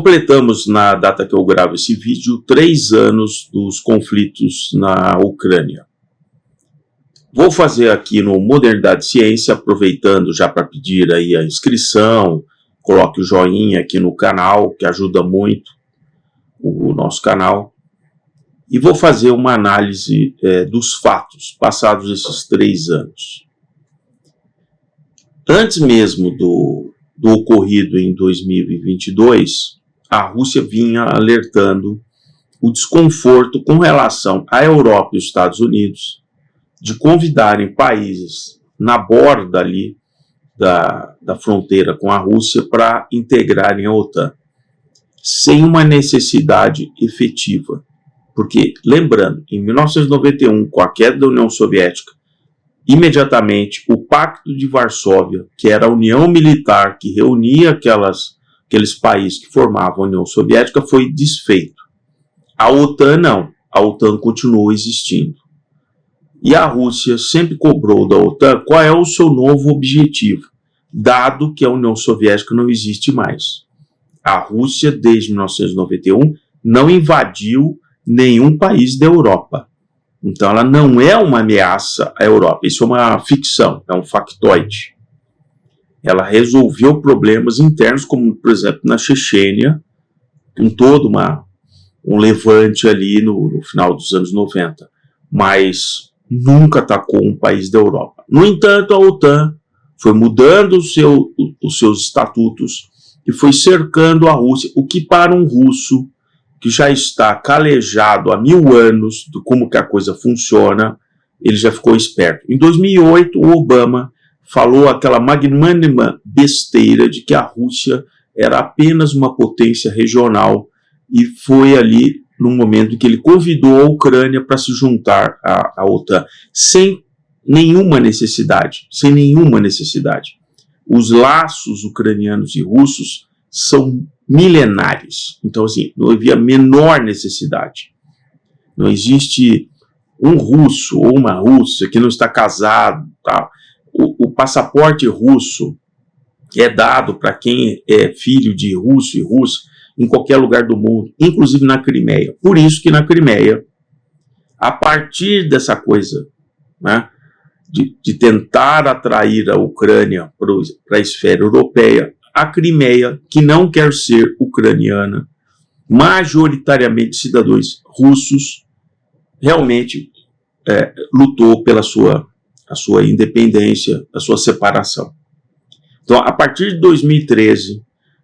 Completamos, na data que eu gravo esse vídeo, 3 anos dos conflitos na Ucrânia. Vou fazer aqui no Modernidade Ciência, aproveitando já para pedir aí a inscrição, coloque o joinha aqui no canal, que ajuda muito o nosso canal. E vou fazer uma análise dos fatos passados esses 3 anos. Antes mesmo do ocorrido em 2022, a Rússia vinha alertando o desconforto com relação à Europa e os Estados Unidos de convidarem países na borda ali da fronteira com a Rússia para integrarem a OTAN, sem uma necessidade efetiva. Porque, lembrando, em 1991, com a queda da União Soviética, imediatamente o Pacto de Varsóvia, que era a união militar que reunia aqueles países que formavam a União Soviética, foi desfeito. A OTAN não, a OTAN continuou existindo. E a Rússia sempre cobrou da OTAN qual é o seu novo objetivo, dado que a União Soviética não existe mais. A Rússia, desde 1991, não invadiu nenhum país da Europa. Então ela não é uma ameaça à Europa, isso é uma ficção, é um factoide. Ela resolveu problemas internos, como por exemplo na Chechênia, com todo um levante ali no final dos anos 90, mas nunca atacou um país da Europa. No entanto, a OTAN foi mudando os seus estatutos e foi cercando a Rússia, o que para um russo que já está calejado há 1000 anos de como que a coisa funciona, ele já ficou esperto. Em 2008, o Obama falou aquela magnânima besteira de que a Rússia era apenas uma potência regional, e foi ali no momento em que ele convidou a Ucrânia para se juntar à OTAN, sem nenhuma necessidade, Os laços ucranianos e russos são milenares, então assim, não havia a menor necessidade. Não existe um russo ou uma russa que não está casado, tá? O passaporte russo é dado para quem é filho de russo e russa em qualquer lugar do mundo, inclusive na Crimeia. Por isso que na Crimeia, a partir dessa coisa, né, de tentar atrair a Ucrânia para a esfera europeia, a Crimeia, que não quer ser ucraniana, majoritariamente cidadãos russos, realmente lutou pela a sua independência, a sua separação. Então, a partir de 2013,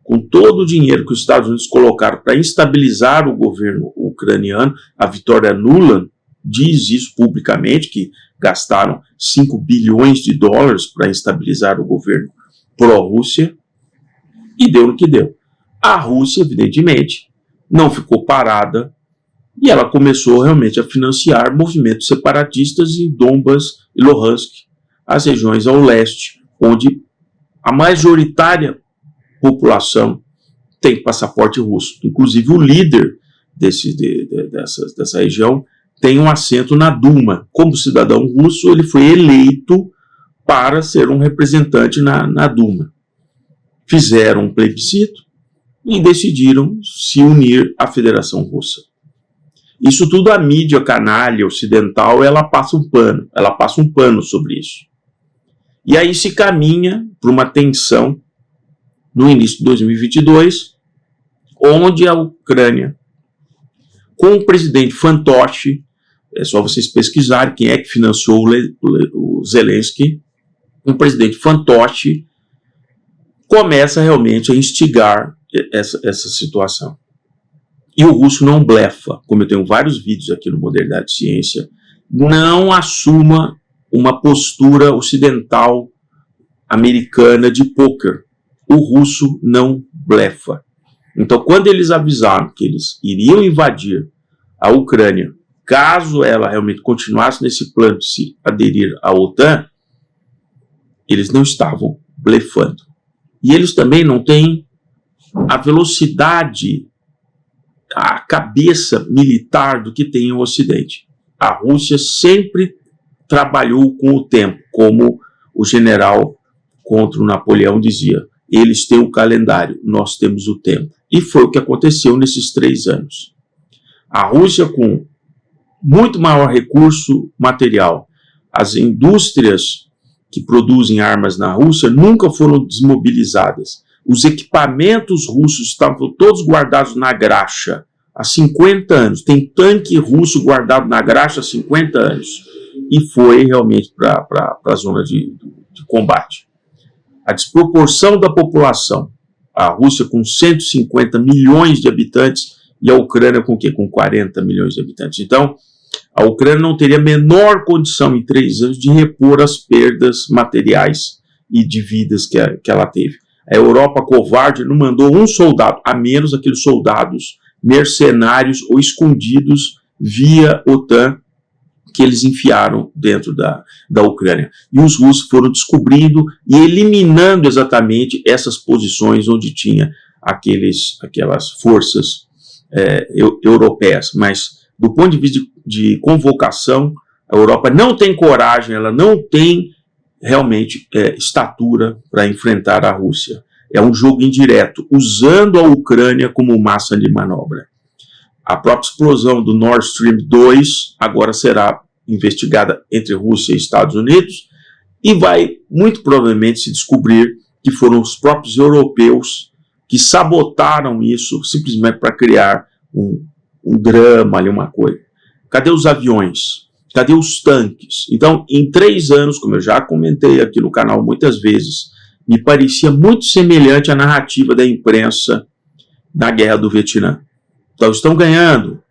com todo o dinheiro que os Estados Unidos colocaram para instabilizar o governo ucraniano, a Victoria Nuland diz isso publicamente, que gastaram 5 bilhões de dólares para instabilizar o governo pró-Rússia, e deu no que deu. A Rússia, evidentemente, não ficou parada e ela começou realmente a financiar movimentos separatistas em Donbas e Luhansk, as regiões ao leste, onde a majoritária população tem passaporte russo. Inclusive o líder dessa região tem um assento na Duma. Como cidadão russo, ele foi eleito para ser um representante na Duma. Fizeram um plebiscito e decidiram se unir à Federação Russa. Isso tudo a mídia canalha ocidental, ela passa um pano sobre isso. E aí se caminha para uma tensão no início de 2022, onde a Ucrânia, com o presidente fantoche, é só vocês pesquisarem quem é que financiou o Zelensky, um presidente fantoche, começa realmente a instigar essa situação. E o russo não blefa, como eu tenho vários vídeos aqui no Modernidade Ciência, não assuma uma postura ocidental americana de pôquer. O russo não blefa. Então, quando eles avisaram que eles iriam invadir a Ucrânia, caso ela realmente continuasse nesse plano de se aderir à OTAN, eles não estavam blefando. E eles também não têm a velocidade, a cabeça militar do que tem o Ocidente. A Rússia sempre trabalhou com o tempo, como o general contra o Napoleão dizia. Eles têm o calendário, nós temos o tempo. E foi o que aconteceu nesses 3 anos. A Rússia, com muito maior recurso material, as indústrias que produzem armas na Rússia nunca foram desmobilizadas. Os equipamentos russos estavam todos guardados na graxa há 50 anos. Tem tanque russo guardado na graxa há 50 anos. E foi realmente para a zona de combate. A desproporção da população. A Rússia com 150 milhões de habitantes e a Ucrânia com o quê? Com 40 milhões de habitantes. Então, a Ucrânia não teria a menor condição em 3 anos de repor as perdas materiais e de vidas que ela teve. A Europa covarde não mandou um soldado, a menos aqueles soldados mercenários ou escondidos via OTAN que eles enfiaram dentro da Ucrânia. E os russos foram descobrindo e eliminando exatamente essas posições onde tinha aquelas forças europeias. Mas, do ponto de vista de convocação, a Europa não tem coragem, ela não tem realmente estatura para enfrentar a Rússia. É um jogo indireto, usando a Ucrânia como massa de manobra. A própria explosão do Nord Stream 2 agora será investigada entre Rússia e Estados Unidos e vai muito provavelmente se descobrir que foram os próprios europeus que sabotaram isso simplesmente para criar um drama ali, uma coisa. Cadê os aviões? Cadê os tanques? Então, em 3 anos, como eu já comentei aqui no canal muitas vezes, me parecia muito semelhante à narrativa da imprensa na Guerra do Vietnã. Então, estão ganhando,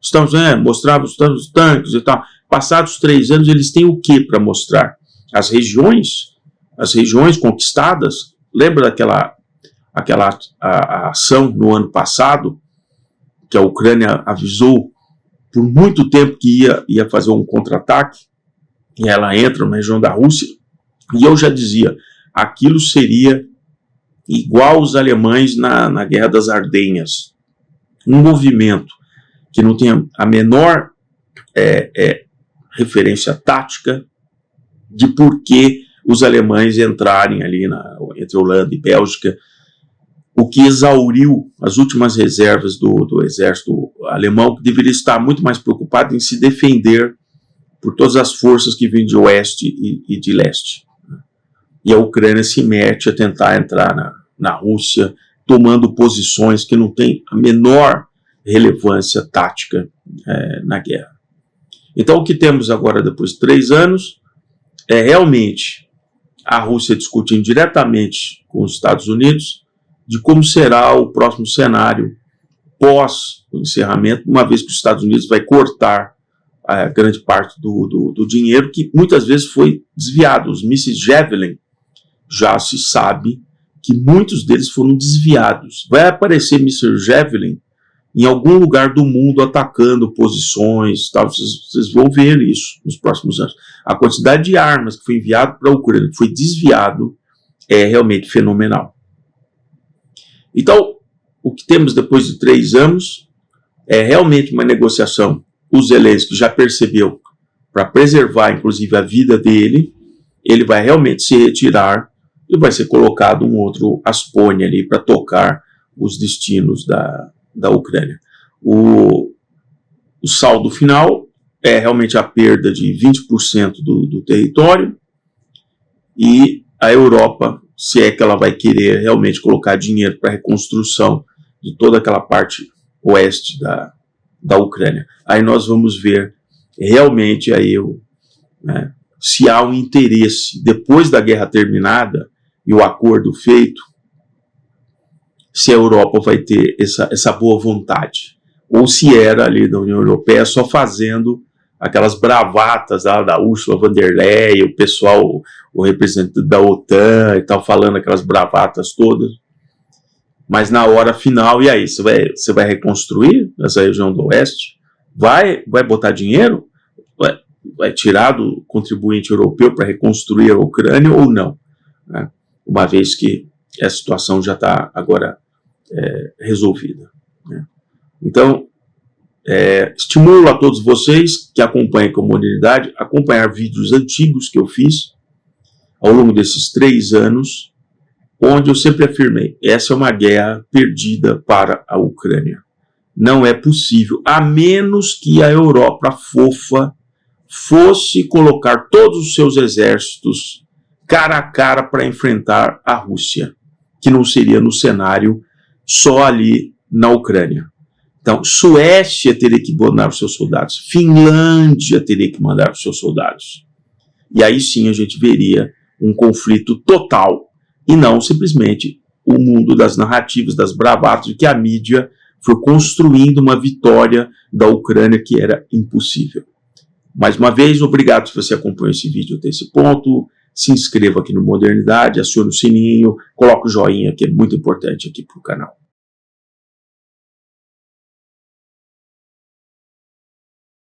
mostravam os tanques e tal. Passados 3 anos, eles têm o que para mostrar? As regiões conquistadas. Lembra daquela a ação no ano passado, que a Ucrânia avisou por muito tempo que ia fazer um contra-ataque, e ela entra na região da Rússia, e eu já dizia, aquilo seria igual os alemães na Guerra das Ardenhas. Um movimento que não tem a menor referência tática de por que os alemães entrarem ali entre Holanda e Bélgica, o que exauriu as últimas reservas do exército alemão, que deveria estar muito mais preocupado em se defender por todas as forças que vêm de oeste e de leste. E a Ucrânia se mete a tentar entrar na Rússia, tomando posições que não têm a menor relevância tática na guerra. Então, o que temos agora, depois de 3 anos, é realmente a Rússia discutindo diretamente com os Estados Unidos de como será o próximo cenário pós o encerramento, uma vez que os Estados Unidos vai cortar grande parte do dinheiro que muitas vezes foi desviado. Os mísseis Javelin, já se sabe que muitos deles foram desviados. Vai aparecer míssil Javelin em algum lugar do mundo atacando posições, tal. Vocês vão ver isso nos próximos anos. A quantidade de armas que foi enviado para a Ucrânia, que foi desviado, é realmente fenomenal. Então, o que temos depois de 3 anos é realmente uma negociação. O Zelensky já percebeu, para preservar inclusive a vida dele, ele vai realmente se retirar e vai ser colocado um outro Aspone ali para tocar os destinos da Ucrânia. O saldo final é realmente a perda de 20% do território, e a Europa, se é que ela vai querer realmente colocar dinheiro para a reconstrução de toda aquela parte oeste da Ucrânia. Aí nós vamos ver realmente aí se há um interesse, depois da guerra terminada e o acordo feito, se a Europa vai ter essa boa vontade, ou se era ali da União Europeia só fazendo aquelas bravatas da Ursula von der Leyen, o pessoal, o representante da OTAN e tal, falando aquelas bravatas todas. Mas na hora final, e aí? Você vai reconstruir essa região do oeste? Vai botar dinheiro? Vai tirar do contribuinte europeu para reconstruir a Ucrânia ou não? Uma vez que a situação já está agora resolvida. Então, estimulo a todos vocês que acompanhem a comunidade, acompanhar vídeos antigos que eu fiz ao longo desses 3 anos, onde eu sempre afirmei, essa é uma guerra perdida para a Ucrânia. Não é possível, a menos que a Europa fofa fosse colocar todos os seus exércitos cara a cara para enfrentar a Rússia, que não seria no cenário só ali na Ucrânia. Então, Suécia teria que mandar os seus soldados, Finlândia teria que mandar os seus soldados. E aí sim a gente veria um conflito total, e não simplesmente o mundo das narrativas, das bravatas, de que a mídia foi construindo uma vitória da Ucrânia que era impossível. Mais uma vez, obrigado se você acompanhou esse vídeo até esse ponto. Se inscreva aqui no Modernidade, acione o sininho, coloque o joinha, que é muito importante aqui para o canal.